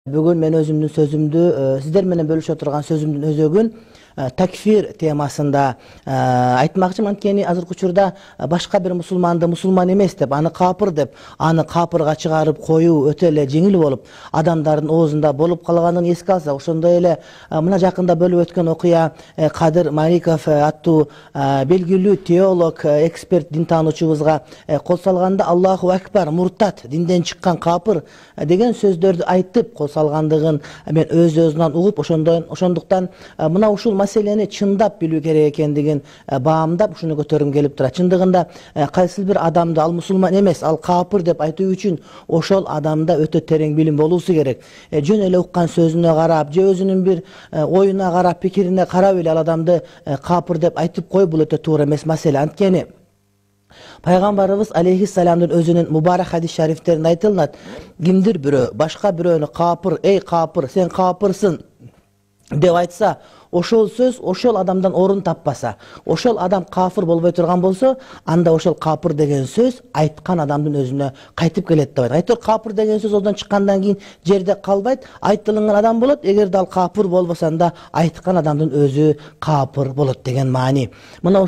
Bugün men özümdün sözümdü sizler menен bölüşө turgan sözümdün özөгүn takfir temasında айтмакчымын. Анткени азыркы учурда башка бир мусулманды мусулман эмес деп, аны капыр деп, аны капырга чыгарып коюу өтө эле жеңил болуп, адамдардын оозунда болуп калганын эске алсак, ошондой эле мына жакында болуп өткөн окуя Кадыр Маликов аттуу белгилүү теолог, эксперт, дин таануучубузга кол салганда Аллаху акбар, муртат, динден чыккан капыр деген сөздөрдү айтып кол салгандыгын мен өз-өзүнөн угуп, ошондуктан мына ушул маселени чындап билүү керек экендигин баамдап ушуну көтөргүм келип турат. Чындыгында кайсыл бир адамды ал мусулман эмес, ал капыр деп айтуу үчүн ошол адамда өтө терең билим болуусу керек. Жөн эле уккан сөзүнө карап, же өзүнүн бир оюна карап, пикирине карап эле ал адамды капыр деп айтып коюп, бул өтө туура эмес маселе. Анткени Пайгамбарыбыз алейхиссаламдын өзүнүн мубарак хадис шарифтеринде айтылат: кимдир бирөө башка бирөөнү капыр, эй капыр, сен капырсың деп айтса, ошол сөз ошол адамдан орун таппаса, ошол адам кафыр болбой турган болсо, анда ошол капыр деген сөз айткан адамдын өзүнө кайтып келет деп айтат. Айтор капыр деген сөз одан чыккандан кийин жерде калбайт, айтылган адам болот. Эгерде ал капыр болбосо, анда айткан адамдын өзү капыр болот деген маани. Мына